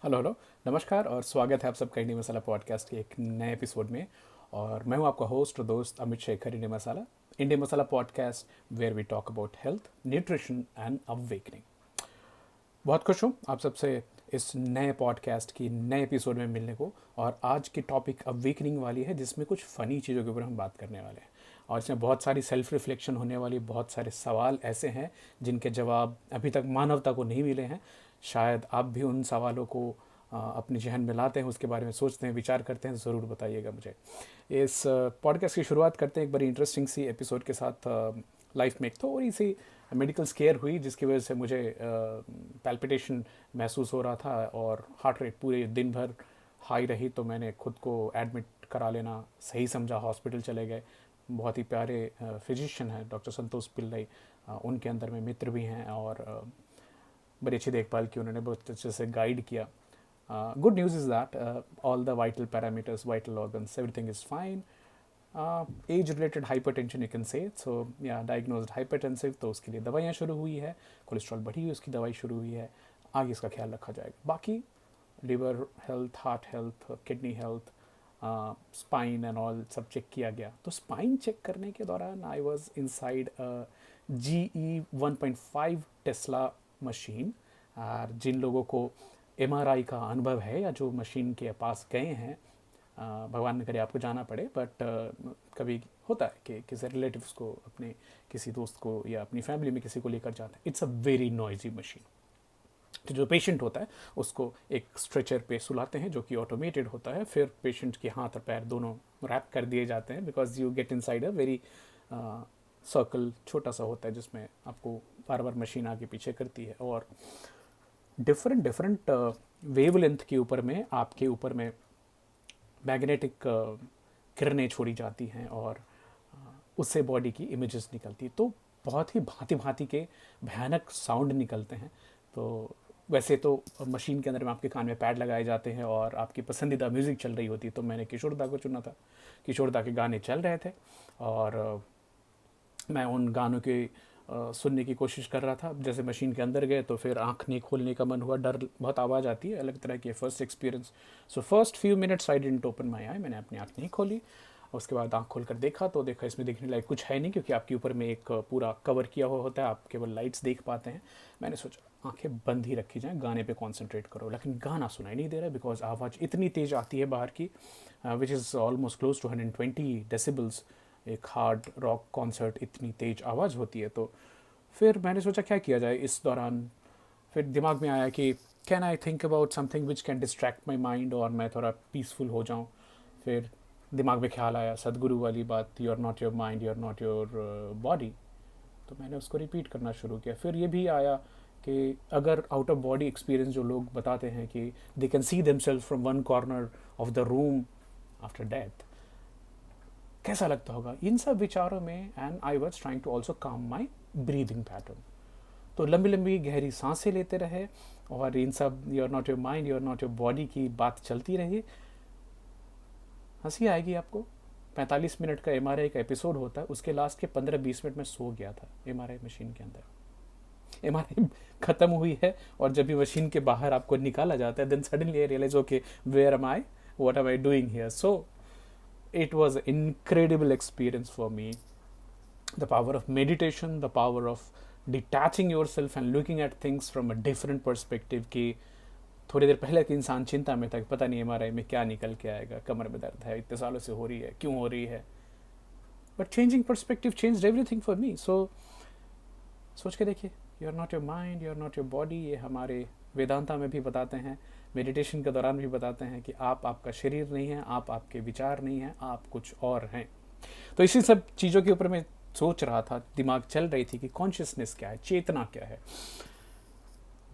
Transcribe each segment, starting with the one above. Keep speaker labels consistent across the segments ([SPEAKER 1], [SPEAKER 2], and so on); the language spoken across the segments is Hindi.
[SPEAKER 1] Hello hello. नमस्कार और स्वागत है आप सबका इंडिया मसाला पॉडकास्ट के एक नए एपिसोड में। और मैं हूं आपका होस्ट और दोस्त Amit Shekhar. India masala podcast where we talk about health, nutrition and awakening. बहुत खुश हूँ आप सबसे इस नए पॉडकास्ट की नए एपिसोड में मिलने को। और आज की टॉपिक अवेकनिंग वाली है, जिसमें कुछ फ़नी चीज़ों के ऊपर हम बात करने वाले हैं। और इसमें बहुत सारी सेल्फ रिफ्लेक्शन होने वाली, बहुत सारे सवाल ऐसे हैं जिनके जवाब अभी तक मानवता को नहीं मिले हैं। शायद आप भी उन सवालों को अपने जहन में लाते हैं, उसके बारे में सोचते हैं, विचार करते हैं, ज़रूर बताइएगा मुझे। इस पॉडकास्ट की शुरुआत करते हैं एक बड़ी इंटरेस्टिंग सी एपिसोड के साथ। लाइफ में एक थोड़ी सी मेडिकल स्केयर हुई, जिसकी वजह से मुझे पैल्पिटेशन महसूस हो रहा था और हार्ट रेट पूरे दिन भर हाई रही। तो मैंने खुद को एडमिट करा लेना सही समझा, हॉस्पिटल चले गए। बहुत ही प्यारे फिजिशियन हैं डॉक्टर संतोष पिल्लई, उनके अंदर में मित्र भी हैं और बड़ी अच्छी देखभाल की उन्होंने, बहुत अच्छे से गाइड किया। Good news is that all the vital parameters, vital organs, everything is fine. Age related hypertension you can say, so या डायग्नोज्ड हाइपरटेंसिव, तो उसके लिए दवाइयाँ शुरू हुई है। कोलेस्ट्रॉल बढ़ी हुई, उसकी दवाई शुरू हुई है। आगे इसका ख्याल रखा जाएगा। बाकी liver health, heart health, kidney health, spine and all सब चेक किया गया। तो स्पाइन चेक करने के दौरान I was inside GE 1.5 Tesla machine. और जिन लोगों को MRI का अनुभव है या जो मशीन के पास गए हैं, भगवान ने करे आपको जाना पड़े, बट कभी होता है कि किसी रिलेटिव्स को, अपने किसी दोस्त को या अपनी फैमिली में किसी को लेकर जाते हैं। It's a very noisy machine. तो जो पेशेंट होता है उसको एक स्ट्रेचर पे सुलाते हैं, जो कि ऑटोमेटेड होता है। फिर पेशेंट के हाथ और पैर दोनों रैप कर दिए जाते हैं, because you get inside a very circle, छोटा सा होता है, जिसमें आपको बार बार मशीन आगे पीछे करती है। और डिफरेंट डिफरेंट वेवलेंथ के ऊपर में आपके ऊपर में मैग्नेटिक किरणें छोड़ी जाती हैं और उससे बॉडी की इमेजेस निकलती। तो बहुत ही भांति भांति के भयानक साउंड निकलते हैं। तो वैसे तो मशीन के अंदर में आपके कान में पैड लगाए जाते हैं और आपकी पसंदीदा म्यूज़िक चल रही होती है। तो मैंने किशोर दा को चुना था। किशोर दा के गाने चल रहे थे और मैं उन गानों के सुनने की कोशिश कर रहा था। जैसे मशीन के अंदर गए तो फिर आँख नहीं खोलने का मन हुआ, डर, बहुत आवाज़ आती है, अलग तरह की first experience. So first few minutes I didn't open my eye, मैंने अपनी आँख नहीं खोली। उसके बाद आँख खोल कर देखा तो देखा इसमें देखने लायक कुछ है नहीं, क्योंकि आपके ऊपर में एक पूरा कवर किया हुआ होता है, आप केवल लाइट्स देख पाते हैं। मैंने सोचा आंखें बंद ही रखी जाएं, गाने पे कंसंट्रेट करो। लेकिन गाना सुनाई नहीं दे रहा, बिकॉज आवाज़ इतनी तेज़ आती है बाहर की, which is almost close to 120 decibels. एक हार्ड रॉक कॉन्सर्ट, इतनी तेज़ आवाज़ होती है। तो फिर मैंने सोचा क्या किया जाए इस दौरान। फिर दिमाग में आया कि can I think about something which can distract my mind, और मैं थोड़ा पीसफुल हो जाऊँ। फिर दिमाग में ख्याल आया सदगुरु वाली बात, you are not your mind, you are not your body. तो मैंने उसको रिपीट करना शुरू किया। फिर ये भी आया कि अगर आउट ऑफ बॉडी एक्सपीरियंस जो लोग बताते हैं कि they can see themselves from one corner of the room after death, कैसा लगता होगा इन सब विचारों में। And I was trying to also calm my breathing pattern. तो लंबी लंबी गहरी सांसें लेते रहे और इन सब you are not your mind, you are not your body की बात चलती रही। हंसी आएगी आपको। 45 मिनट का MRI का एपिसोड होता है, उसके लास्ट के 15-20 मिनट में सो गया था MRI मशीन के अंदर। MRI खत्म हुई है और जब भी मशीन के बाहर आपको निकाला जाता है, then suddenly I realise okay, where am I, what am I doing here. So it was an incredible experience for me. The power of meditation, the power of detaching yourself and looking at things from a different perspective, कि थोड़ी देर पहले कि इंसान चिंता में था, पता नहीं MRI में क्या निकल के आएगा, कमर में दर्द है, इतने सालों से हो रही है, क्यों हो रही है। But changing perspective changed everything for me. So सोच के देखिए, you are not your mind, you are not your body. ये हमारे वेदांता में भी बताते हैं, मेडिटेशन के दौरान भी बताते हैं कि आप आपका शरीर नहीं है, आप आपके विचार नहीं हैं, आप कुछ और हैं। तो इसी सब चीज़ों के ऊपर मैं सोच रहा था, दिमाग चल रही थी कि कॉन्शियसनेस क्या है, चेतना क्या है।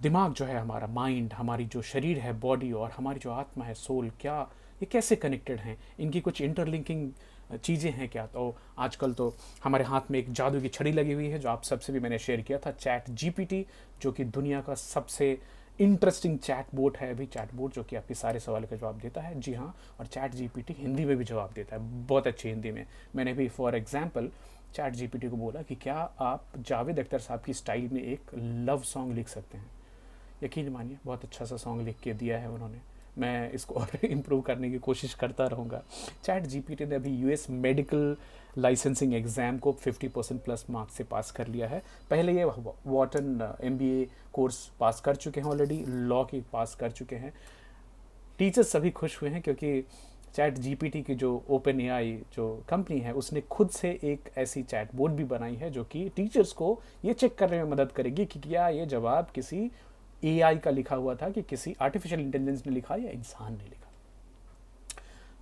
[SPEAKER 1] दिमाग जो है हमारा, माइंड, हमारी जो शरीर है बॉडी, और हमारी जो आत्मा है सोल, क्या ये कैसे कनेक्टेड हैं, इनकी कुछ इंटरलिंकिंग चीज़ें हैं क्या। तो आजकल तो हमारे हाथ में एक जादू की छड़ी लगी हुई है, जो आप सबसे भी मैंने शेयर किया था, ChatGPT, जो कि दुनिया का सबसे इंटरेस्टिंग चैट बोट है अभी। चैट बोट जो कि आपके सारे सवाल का जवाब देता है, जी हाँ। और ChatGPT हिंदी में भी जवाब देता है, बहुत अच्छी हिंदी में। मैंने भी फॉर एग्जाम्पल ChatGPT को बोला कि क्या आप जावेद अख्तर साहब की स्टाइल में एक लव सॉन्ग लिख सकते हैं। यकीन मानिए बहुत अच्छा सा सॉन्ग लिख के दिया है उन्होंने। मैं इसको और इम्प्रूव करने की कोशिश करता रहूँगा। चैट जीपीटी ने अभी यूएस मेडिकल लाइसेंसिंग एग्ज़ाम को 50% प्लस मार्क्स से पास कर लिया है। पहले ये वॉटन एमबीए कोर्स पास कर चुके हैं ऑलरेडी, लॉ की पास कर चुके हैं। टीचर्स सभी खुश हुए हैं क्योंकि चैट जीपीटी की जो ओपन एआई जो कंपनी है उसने खुद से एक ऐसी चैट बोर्ड भी बनाई है जो कि टीचर्स को ये चेक करने में मदद करेगी कि क्या ये जवाब किसी एआई का लिखा हुआ था कि किसी आर्टिफिशियल इंटेलिजेंस ने लिखा या इंसान ने लिखा।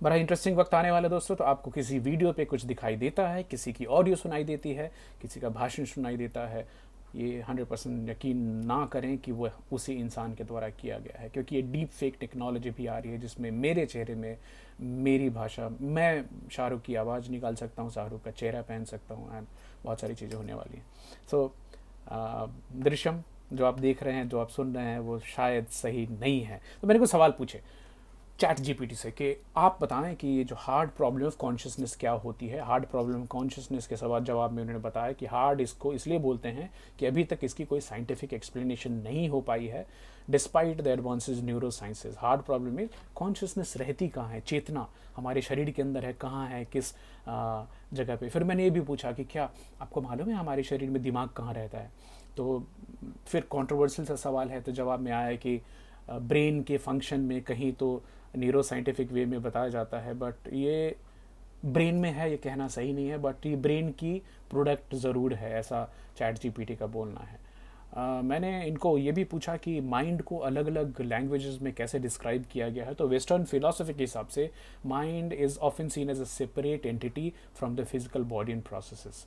[SPEAKER 1] बड़ा इंटरेस्टिंग वक्त आने वाला दोस्तों। तो आपको किसी वीडियो पे कुछ दिखाई देता है, किसी की ऑडियो सुनाई देती है, किसी का भाषण सुनाई देता है, ये 100% यकीन ना करें कि वह उसी इंसान के द्वारा किया गया है, क्योंकि ये डीप फेक टेक्नोलॉजी भी आ रही है जिसमें मेरे चेहरे में मेरी भाषा, मैं शाहरुख की आवाज़ निकाल सकता हूँ, शाहरुख का चेहरा पहन सकता हूँ, एंड बहुत सारी चीज़ें होने वाली हैं। सो दृश्यम जो आप देख रहे हैं, जो आप सुन रहे हैं, वो शायद सही नहीं है। तो मैंने कुछ सवाल पूछे चैट जीपीटी से कि आप बताएं कि ये जो हार्ड प्रॉब्लम ऑफ कॉन्शियसनेस क्या होती है। हार्ड प्रॉब्लम ऑफ कॉन्शियसनेस के सवाल जवाब में उन्होंने बताया कि हार्ड इसको इसलिए बोलते हैं कि अभी तक इसकी कोई साइंटिफिक एक्सप्लेनेशन नहीं हो पाई है despite the advances neuro sciences. Hard problem में कॉन्शियसनेस रहती कहाँ है, चेतना हमारे शरीर के अंदर है, कहाँ है, किस जगह पे। फिर मैंने ये भी पूछा कि क्या आपको मालूम है हमारे शरीर में दिमाग कहाँ रहता है। तो फिर कॉन्ट्रोवर्शियल सा सवाल है, तो जवाब में आया कि ब्रेन के फंक्शन में कहीं तो न्यूरो साइंटिफिक वे में बताया जाता है, बट ये ब्रेन में है ये कहना सही नहीं है, बट ये ब्रेन की प्रोडक्ट ज़रूर है, ऐसा चैट जीपीटी का बोलना है। मैंने इनको ये भी पूछा कि माइंड को अलग अलग लैंग्वेजेस में कैसे डिस्क्राइब किया गया है। तो वेस्टर्न फिलॉसफी के हिसाब से mind is often seen as a separate entity from the physical body and processes.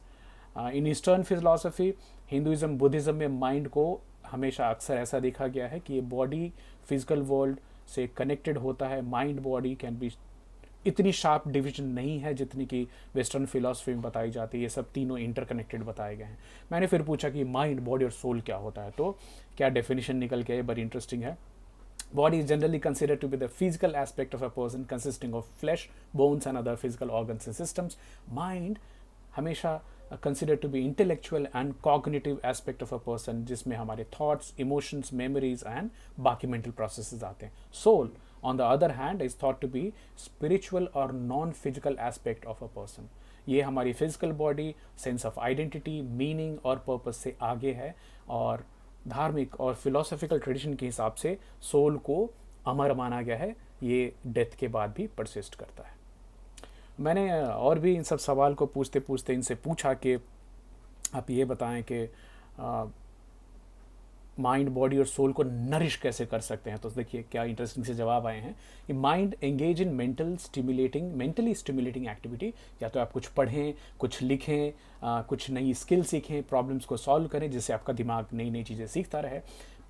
[SPEAKER 1] In eastern philosophy, Hinduism, Buddhism में माइंड को हमेशा अक्सर ऐसा देखा गया है कि ये बॉडी फिजिकल वर्ल्ड से कनेक्टेड होता है। माइंड बॉडी कैन बी, इतनी शार्प डिवीजन नहीं है जितनी कि वेस्टर्न फिलॉसफी में बताई जाती है। ये सब तीनों इंटरकनेक्टेड बताए गए हैं। मैंने फिर पूछा कि माइंड, बॉडी और सोल क्या होता है, तो क्या डेफिनेशन निकल के बड़ी इंटरेस्टिंग है। Body is generally considered to be the physical aspect of a person consisting of flesh, bones and other physical organs and systems. Mind हमेशा considered to be intellectual and cognitive aspect of a person जिसमें हमारे thoughts, emotions, memories and बाकी mental processes आते हैं. Soul on the other hand is thought to be spiritual or non-physical aspect of a person. ये हमारी physical body, sense of identity, meaning और पर्पस से आगे है, और धार्मिक और फिलोसॉफिकल ट्रेडिशन के हिसाब से सोल को अमर माना गया है, ये डेथ के बाद भी परसिस्ट करता है। मैंने और भी इन सब सवाल को पूछते पूछते इनसे पूछा कि आप ये बताएं कि माइंड, बॉडी और सोल को नरिश कैसे कर सकते हैं। तो देखिए क्या इंटरेस्टिंग से जवाब आए हैं कि mind engage in mentally stimulating activity. या तो आप कुछ पढ़ें, कुछ लिखें, कुछ नई स्किल सीखें, प्रॉब्लम्स को सॉल्व करें जिससे आपका दिमाग नई नई चीज़ें सीखता रहे।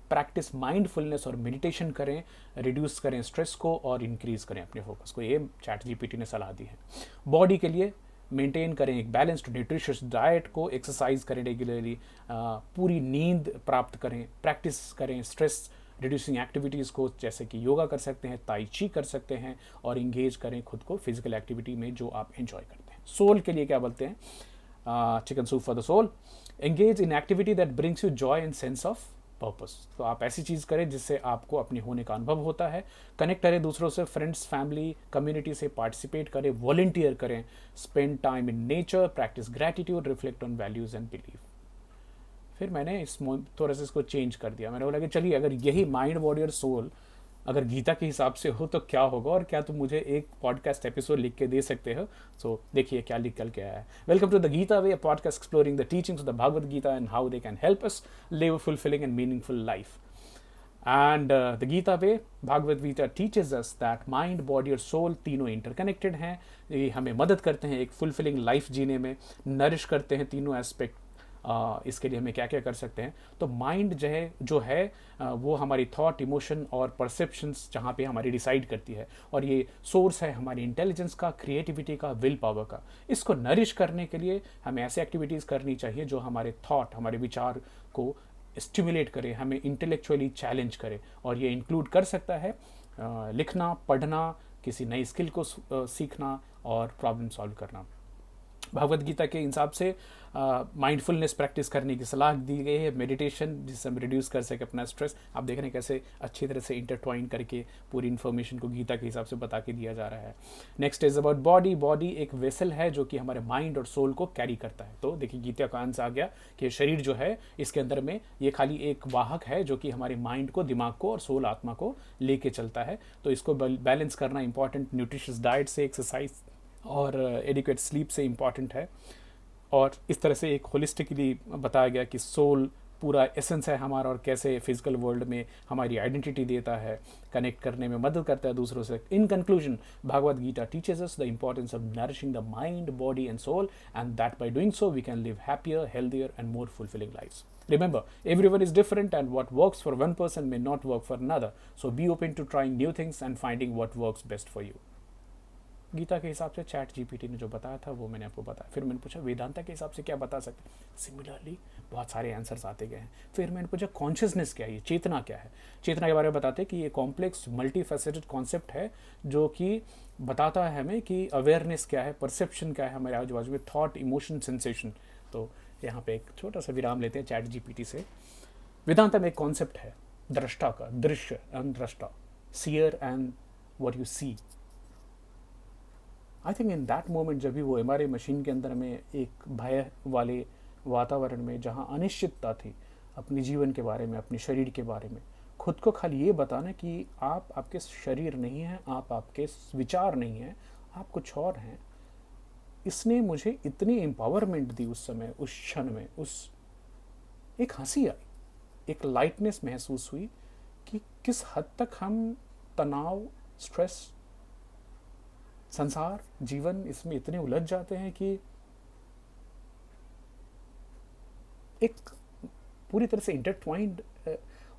[SPEAKER 1] प्रैक्टिस माइंडफुलनेस और मेडिटेशन करें, रिड्यूस करें स्ट्रेस को और इंक्रीज करें अपने फोकस को। ये चैट जीपीटी ने सलाह दी है। बॉडी के लिए मेंटेन करें एक बैलेंस्ड न्यूट्रिशियस डाइट को, एक्सरसाइज करें रेगुलरली, पूरी नींद प्राप्त करें, प्रैक्टिस करें स्ट्रेस रिड्यूसिंग एक्टिविटीज़ को, जैसे कि योगा कर सकते हैं, ताई ची कर सकते हैं, और इंगेज करें खुद को फिजिकल एक्टिविटी में जो आप एंजॉय करते हैं। सोल के लिए क्या बोलते हैं, chicken soup for the soul, engage in activity that brings you joy and sense of purpose. तो आप ऐसी चीज़ करें जिससे आपको अपने होने का अनुभव होता है। कनेक्ट करें दूसरों से, फ्रेंड्स, फैमिली, कम्युनिटी से पार्टिसिपेट करें, वॉलंटियर करें, spend time in nature, practice gratitude, reflect on values and belief. फिर मैंने इस थोड़ा सा इसको चेंज कर दिया। मैंने बोला कि चलिए अगर यही माइंड, बॉडी और सोल अगर गीता के हिसाब से हो तो क्या होगा, और क्या तुम मुझे एक पॉडकास्ट एपिसोड लिख के दे सकते हो। सो देखिए क्या लिख के आया है। Welcome to the Gita way, a podcast exploring the teachings of the Bhagavad Gita and how they can help us live a fulfilling and meaningful life. And the Gita way, Bhagavad Gita teaches us that mind, body और सोल तीनों इंटरकनेक्टेड हैं। ये हमें मदद करते हैं एक फुलफिलिंग लाइफ जीने में, नरिश करते हैं तीनों एस्पेक्ट। इसके लिए हमें क्या क्या कर सकते हैं। तो माइंड जो है वो हमारी थॉट, इमोशन और परसेप्शंस जहाँ पे हमारी डिसाइड करती है, और ये सोर्स है हमारी इंटेलिजेंस का, क्रिएटिविटी का, विल पावर का। इसको नरिश करने के लिए हमें ऐसे एक्टिविटीज़ करनी चाहिए जो हमारे थॉट, हमारे विचार को स्टिमुलेट करे, हमें इंटेलेक्चुअली चैलेंज करे, और ये इंक्लूड कर सकता है लिखना, पढ़ना, किसी नई स्किल को सीखना और प्रॉब्लम सॉल्व करना। भगवद गीता के हिसाब से माइंडफुलनेस प्रैक्टिस करने की सलाह दी गई है, मेडिटेशन जिससे हम रिड्यूस कर सके अपना स्ट्रेस। आप देख रहे हैं कैसे अच्छी तरह से इंटरट्वाइन करके पूरी इन्फॉर्मेशन को गीता के हिसाब से बता के दिया जा रहा है। Next is about body. Body एक वेसल है जो कि हमारे माइंड और सोल को कैरी करता है। तो देखिए गीता का आंसर आ गया कि शरीर जो है इसके अंदर में ये खाली एक वाहक है जो कि हमारे माइंड को, दिमाग को और सोल आत्मा को लेके चलता है। तो इसको बैलेंस करना इंपॉर्टेंट, न्यूट्रिशियस डाइट से, एक्सरसाइज और एडिक्वेट स्लीप से इम्पॉर्टेंट है। और इस तरह से एक होलिस्टिकली बताया गया कि सोल पूरा एसेंस है हमारा और कैसे फिजिकल वर्ल्ड में हमारी आइडेंटिटी देता है, कनेक्ट करने में मदद करता है दूसरों से। In conclusion, Bhagavad Gita teaches us the importance of nourishing the mind, body and soul, and that by doing so we can live happier, healthier and more fulfilling lives. Remember, everyone is different and what works for one person may not work for another. So be open to trying new things and finding what works best for you. Gita के हिसाब से चैट जीपीटी ने जो बताया था वो मैंने आपको बताया। फिर मैंने पूछा वेदांता के हिसाब से क्या बता सकते, सिमिलरली बहुत सारे आंसर्स आते गए हैं। फिर मैंने पूछा कॉन्शियसनेस क्या है, ये चेतना क्या है। चेतना के बारे में बताते हैं कि ये कॉम्प्लेक्स मल्टी फैसेटेड कॉन्सेप्ट है जो कि बताता है हमें कि अवेयरनेस क्या है, परसेप्शन क्या है हमारे आजू बाजू में, थॉट, इमोशन, सेंसेशन। तो यहाँ पे एक छोटा सा विराम लेते हैं चैट जीपीटी से। वेदांता में एक कॉन्सेप्ट है दृष्टा का, दृश्य एंड दृष्टा, seer and what you see. I think in that moment जब भी वो हमारे मशीन के अंदर में एक भय वाले वातावरण में जहाँ अनिश्चितता थी अपने जीवन के बारे में, अपने शरीर के बारे में, खुद को खाली ये बताना कि आप आपके शरीर नहीं हैं, आप आपके विचार नहीं हैं, आप कुछ और हैं, इसने मुझे इतनी एम्पावरमेंट दी उस समय, उस क्षण में। उस एक हंसी आई, एक लाइटनेस महसूस हुई कि किस हद तक हम तनाव, स्ट्रेस, संसार, जीवन, इसमें इतने उलझ जाते हैं कि एक पूरी तरह से इंटरट्वाइंड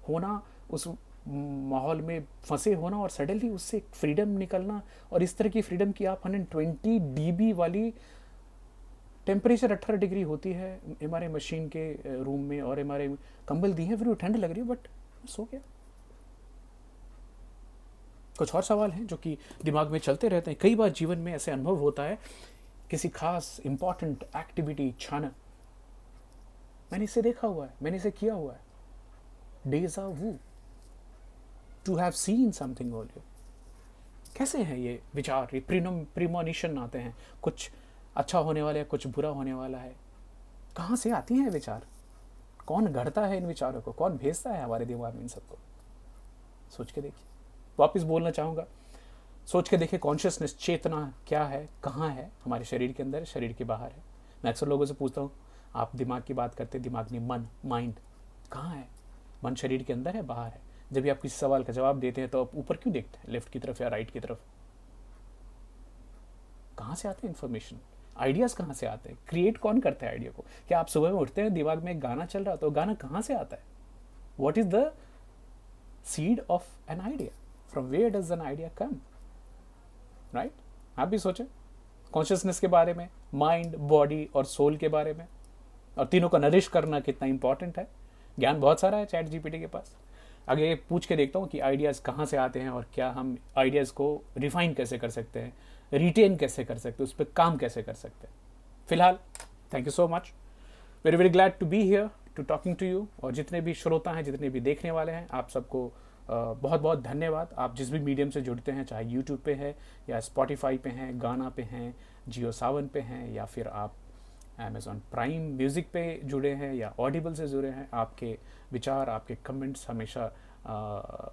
[SPEAKER 1] होना, उस माहौल में फंसे होना और सडनली उससे एक फ्रीडम निकलना। और इस तरह की फ्रीडम की आप 120 dB वाली टेम्परेचर 18 डिग्री होती है हमारे मशीन के रूम में, और हमारे कंबल दिए हैं, फिर वो ठंड लग रही है बट सो गया। कुछ और सवाल हैं जो कि दिमाग में चलते रहते हैं। कई बार जीवन में ऐसे अनुभव होता है किसी खास इंपॉर्टेंट एक्टिविटी, क्षण, मैंने इसे देखा हुआ है, मैंने इसे किया हुआ है, deja vu, to have seen something earlier. कैसे हैं ये विचार, ये प्रीमोनिशन आते हैं, कुछ अच्छा होने वाला है, कुछ बुरा होने वाला है। कहाँ से आती हैं विचार, कौन गढ़ता है इन विचारों को, कौन भेजता है हमारे दिमाग में इन सबको? सोच के देखिए। वापस बोलना चाहूँगा, सोच के देखिए कॉन्शियसनेस, चेतना क्या है, कहाँ है, हमारे शरीर के अंदर है, शरीर के बाहर है। मैं अक्सर लोगों से पूछता हूँ, आप दिमाग की बात करते हैं, दिमाग में मन, माइंड कहाँ है? मन शरीर के अंदर है, बाहर है? जब भी आप किसी सवाल का जवाब देते हैं तो आप ऊपर क्यों देखते हैं, लेफ्ट की तरफ या राइट की तरफ? कहाँ से आते हैं इन्फॉर्मेशन, आइडियाज़ कहाँ से आते हैं, क्रिएट कौन करता है आइडिया को? क्या आप सुबह में उठते हैं, दिमाग में एक गाना चल रहा, तो गाना कहाँ से आता है? What is the seed of an idea? From where does an idea come? Right? आप भी सोचें कॉन्शियसनेस के बारे में, माइंड, बॉडी और सोल के बारे में, और तीनों का नरिश करना कितना इंपॉर्टेंट है। ज्ञान बहुत सारा है चैट जीपीटी के पास। आगे पूछ के देखता हूँ कि आइडियाज़ कहाँ से आते हैं और क्या हम आइडियाज़ को रिफाइन कैसे कर सकते हैं, रिटेन कैसे कर सकते हैं, उस पर काम कैसे कर सकते हैं। फिलहाल thank you so much, very very glad to be here to talking to you. और जितने भी श्रोता हैं, जितने भी देखने वाले हैं, आप सबको बहुत बहुत धन्यवाद। आप जिस भी मीडियम से जुड़ते हैं, चाहे यूट्यूब पे है या स्पॉटिफाई पे हैं, गाना पे हैं, जियो सावन पे हैं, या फिर आप अमेज़ॉन प्राइम म्यूज़िक पे जुड़े हैं या ऑडिबल से जुड़े हैं, आपके विचार, आपके कमेंट्स हमेशा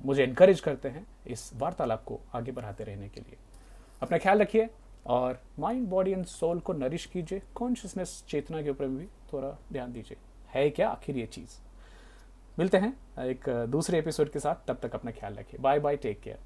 [SPEAKER 1] मुझे इनकरेज करते हैं इस वार्तालाप को आगे बढ़ाते रहने के लिए। अपना ख्याल रखिए और माइंड, बॉडी एंड सोल को नरिश कीजिए। कॉन्शियसनेस, चेतना के ऊपर भी थोड़ा ध्यान दीजिए, है क्या आखिर ये चीज़। मिलते हैं एक दूसरे एपिसोड के साथ, तब तक अपना ख्याल रखिए। Bye bye, take care.